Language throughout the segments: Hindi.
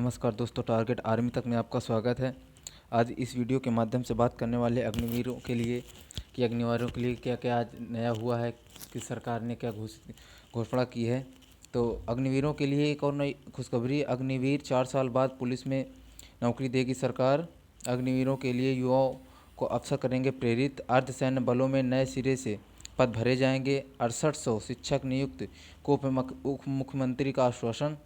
नमस्कार दोस्तों, टारगेट आर्मी तक में आपका स्वागत है। आज इस वीडियो के माध्यम से बात करने वाले अग्निवीरों के लिए क्या क्या आज नया हुआ है, कि सरकार ने क्या घोषणा की है। तो अग्निवीरों के लिए एक और नई खुशखबरी। अग्निवीर 4 साल बाद पुलिस में नौकरी देगी सरकार। अग्निवीरों के लिए युवाओं को अवसर करेंगे प्रेरित। अर्धसैन्य बलों में नए सिरे से पद भरे जाएंगे। 6800 शिक्षक नियुक्त को उप मुख्यमंत्री का आश्वासन।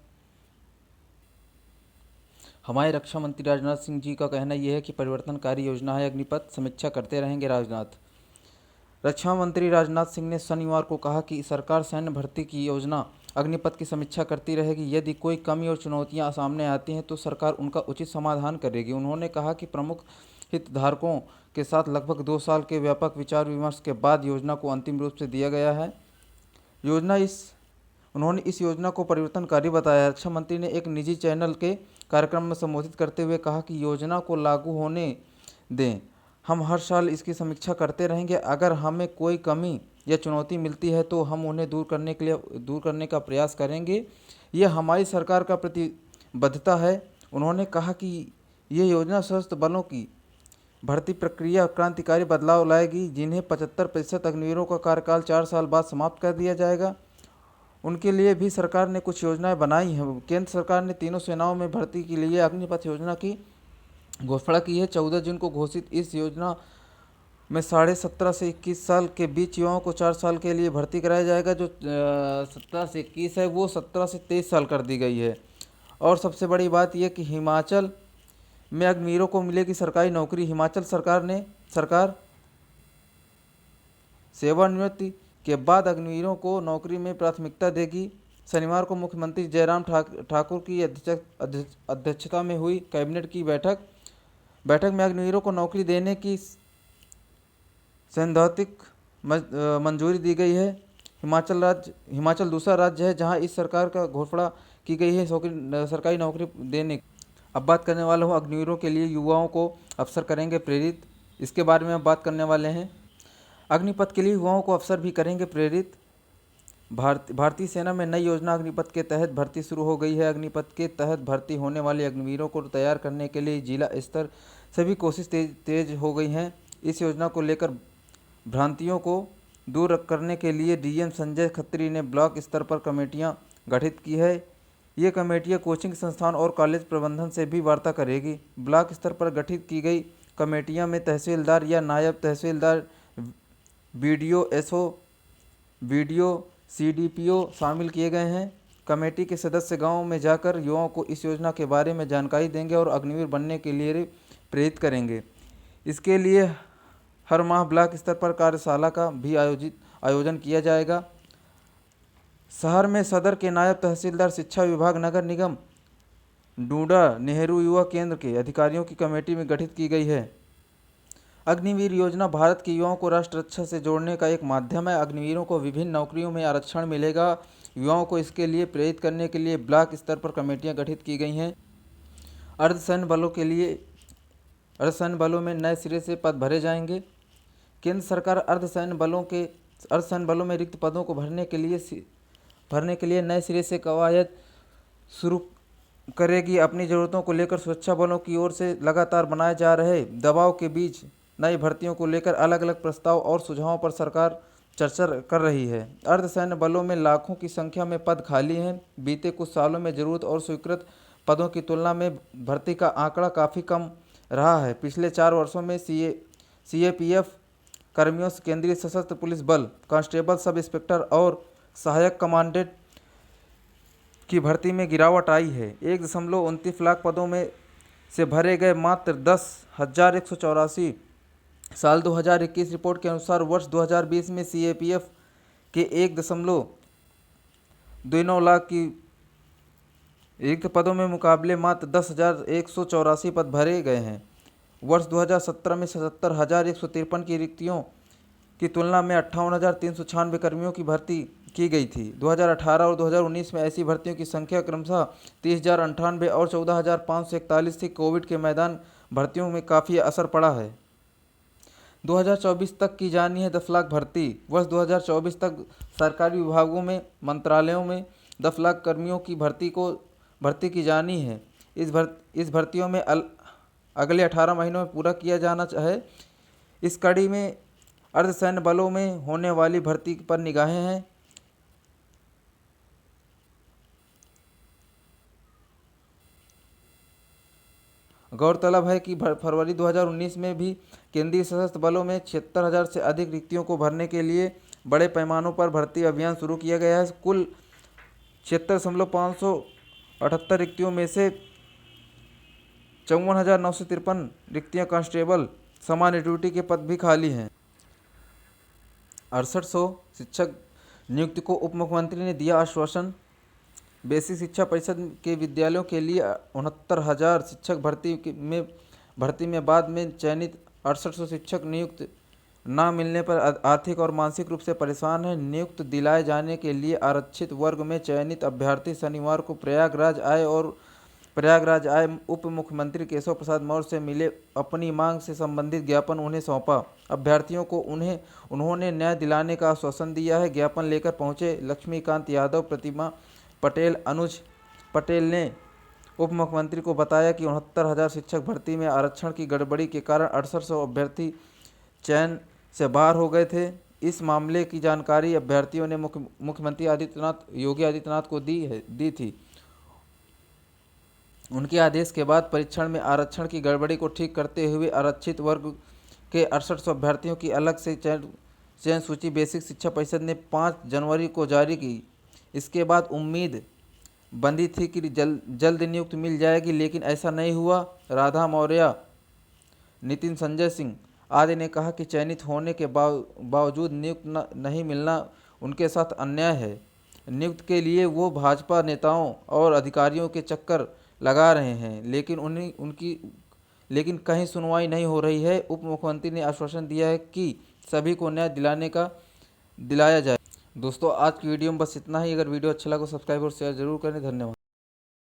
हमारे रक्षा मंत्री राजनाथ सिंह जी का कहना यह है कि परिवर्तनकारी योजना है अग्निपथ, समीक्षा करते रहेंगे राजनाथ। रक्षा मंत्री राजनाथ सिंह ने शनिवार को कहा कि सरकार सैन्य भर्ती की योजना अग्निपथ की समीक्षा करती रहेगी। यदि कोई कमी और चुनौतियां सामने आती हैं तो सरकार उनका उचित समाधान करेगी। उन्होंने कहा कि प्रमुख हितधारकों के साथ लगभग 2 साल के व्यापक विचार विमर्श के बाद योजना को अंतिम रूप से दिया गया है। उन्होंने इस योजना को परिवर्तनकारी बताया। रक्षा मंत्री ने एक निजी चैनल के कार्यक्रम में संबोधित करते हुए कहा कि योजना को लागू होने दें, हम हर साल इसकी समीक्षा करते रहेंगे। अगर हमें कोई कमी या चुनौती मिलती है तो हम उन्हें दूर करने का प्रयास करेंगे। यह हमारी सरकार का प्रतिबद्धता है। उन्होंने कहा कि यह योजना सशस्त्र बलों की भर्ती प्रक्रिया क्रांतिकारी बदलाव लाएगी, जिन्हें 75% अग्निवीरों का कार्यकाल 4 साल बाद समाप्त कर दिया जाएगा। उनके लिए भी सरकार ने कुछ योजनाएं बनाई हैं। केंद्र सरकार ने तीनों सेनाओं में भर्ती के लिए अग्निपथ योजना की घोषणा की है। 14 जून को घोषित इस योजना में 17.5 से 21 साल के बीच युवाओं को 4 साल के लिए भर्ती कराया जाएगा। जो 17 से 21 है वो 17 से 23 साल कर दी गई है। और सबसे बड़ी बात यह कि हिमाचल में अग्निवीरों को मिलेगी सरकारी नौकरी। हिमाचल सरकार सेवानिवृत्ति के बाद अग्निवीरों को नौकरी में प्राथमिकता देगी। शनिवार को मुख्यमंत्री जयराम ठाकुर की अध्यक्षता में हुई कैबिनेट की बैठक में अग्निवीरों को नौकरी देने की सैद्धांतिक मंजूरी दी गई है। हिमाचल दूसरा राज्य है जहां इस सरकार का घोषणा की गई है सरकारी नौकरी देने। अब बात करने वाला हूँ अग्निवीरों के लिए युवाओं को अवसर करेंगे प्रेरित। इसके बारे में अब बात करने वाले हैं। अग्निपथ के लिए युवाओं को अवसर भी करेंगे प्रेरित। भारतीय सेना में नई योजना अग्निपथ के तहत भर्ती शुरू हो गई है। अग्निपथ के तहत भर्ती होने वाले अग्निवीरों को तैयार करने के लिए जिला स्तर सभी कोशिश तेज हो गई हैं। इस योजना को लेकर भ्रांतियों को दूर करने के लिए डीएम संजय खत्री ने ब्लॉक स्तर पर कमेटियां गठित की है। ये कमेटियां कोचिंग संस्थान और कॉलेज प्रबंधन से भी वार्ता करेगी। ब्लॉक स्तर पर गठित की गई कमेटियां में तहसीलदार या नायब तहसीलदार, बीडीओ, सीडीपीओ शामिल किए गए हैं। कमेटी के सदस्य गांव में जाकर युवाओं को इस योजना के बारे में जानकारी देंगे और अग्निवीर बनने के लिए प्रेरित करेंगे। इसके लिए हर माह ब्लॉक स्तर पर कार्यशाला का भी आयोजन किया जाएगा। शहर में सदर के नायब तहसीलदार, शिक्षा विभाग, नगर निगम डूडा, नेहरू युवा केंद्र के अधिकारियों की कमेटी में गठित की गई है। अग्निवीर योजना भारत के युवाओं को राष्ट्र रक्षा से जोड़ने का एक माध्यम है। अग्निवीरों को विभिन्न नौकरियों में आरक्षण मिलेगा। युवाओं को इसके लिए प्रेरित करने के लिए ब्लॉक स्तर पर कमेटियां गठित की गई हैं। अर्धसैन्य बलों में नए सिरे से पद भरे जाएंगे। केंद्र सरकार अर्धसैन्य बलों में रिक्त पदों को भरने के लिए नए सिरे से कवायद शुरू करेगी। अपनी ज़रूरतों को लेकर सुरक्षा बलों की ओर से लगातार बनाए जा रहे दबाव के बीच नई भर्तियों को लेकर अलग अलग प्रस्ताव और सुझावों पर सरकार चर्चा कर रही है। अर्धसैन्य बलों में लाखों की संख्या में पद खाली हैं। बीते कुछ सालों में जरूरत और स्वीकृत पदों की तुलना में भर्ती का आंकड़ा काफ़ी कम रहा है। पिछले 4 वर्षों में सीएपीएफ कर्मियों, केंद्रीय सशस्त्र पुलिस बल, कांस्टेबल, सब इंस्पेक्टर और सहायक कमांडेंट की भर्ती में गिरावट आई है। 1.29 लाख पदों में से भरे गए मात्र 10,184। साल 2021 रिपोर्ट के अनुसार वर्ष 2020 में सीएपीएफ के 1.29 लाख की रिक्त पदों में मुकाबले मात्र 10,184 पद भरे गए हैं। वर्ष 2017 में 77,153 की रिक्तियों की तुलना में 58,396 कर्मियों की भर्ती की गई थी। 2018 और 2019 में ऐसी भर्तियों की संख्या क्रमशः 30,098 और 14,541 थी। कोविड के मैदान भर्तियों में काफ़ी असर पड़ा है। 2024 तक की जानी है 10 लाख भर्ती। वर्ष 2024 तक सरकारी विभागों में, मंत्रालयों में 10 लाख कर्मियों की भर्ती की जानी है। इस भर्तियों में अगले 18 महीनों में पूरा किया जाना है। इस कड़ी में अर्धसैन्य बलों में होने वाली भर्ती पर निगाहें हैं। गौरतलब है कि फरवरी 2019 में भी केंद्रीय सशस्त्र बलों में 76,000 से अधिक रिक्तियों को भरने के लिए बड़े पैमानों पर भर्ती अभियान शुरू किया गया है। कुल 76,578 रिक्तियों में से 54,953 रिक्तियां कांस्टेबल सामान्य ड्यूटी के पद भी खाली हैं। 6800 शिक्षक नियुक्ति को उप मुख्यमंत्री ने दिया आश्वासन। बेसिक शिक्षा परिषद के विद्यालयों के लिए 69,000 शिक्षक भर्ती में बाद में चयनित 6800 शिक्षक नियुक्त न मिलने पर आर्थिक और मानसिक रूप से परेशान हैं। नियुक्त दिलाए जाने के लिए आरक्षित वर्ग में चयनित अभ्यर्थी शनिवार को प्रयागराज आए उप मुख्यमंत्री केशव प्रसाद मौर्य से मिले। अपनी मांग से संबंधित ज्ञापन उन्हें सौंपा। अभ्यर्थियों को उन्होंने न्याय दिलाने का आश्वासन दिया है। ज्ञापन लेकर पहुंचे लक्ष्मीकांत यादव, प्रतिमा पटेल, अनुज पटेल ने उप मुख्यमंत्री को बताया कि 69,000 शिक्षक भर्ती में आरक्षण की गड़बड़ी के कारण 6800 अभ्यर्थी चयन से बाहर हो गए थे। इस मामले की जानकारी अभ्यर्थियों ने मुख्यमंत्री योगी आदित्यनाथ को दी थी। उनके आदेश के बाद परीक्षण में आरक्षण की गड़बड़ी को ठीक करते हुए आरक्षित वर्ग के 6800 अभ्यर्थियों की अलग से चयन सूची बेसिक शिक्षा परिषद ने 5 जनवरी को जारी की। इसके बाद उम्मीद बंधी थी कि जल्द नियुक्ति मिल जाएगी, लेकिन ऐसा नहीं हुआ। राधा मौर्य, नितिन संजय सिंह आदि ने कहा कि चयनित होने के बावजूद नियुक्त नहीं मिलना उनके साथ अन्याय है। नियुक्ति के लिए वो भाजपा नेताओं और अधिकारियों के चक्कर लगा रहे हैं, लेकिन कहीं सुनवाई नहीं हो रही है। उप मुख्यमंत्री ने आश्वासन दिया है कि सभी को न्याय दिलाया जाए। दोस्तों, आज की वीडियो में बस इतना ही। अगर वीडियो अच्छा लगा तो सब्सक्राइब और शेयर जरूर करें। धन्यवाद।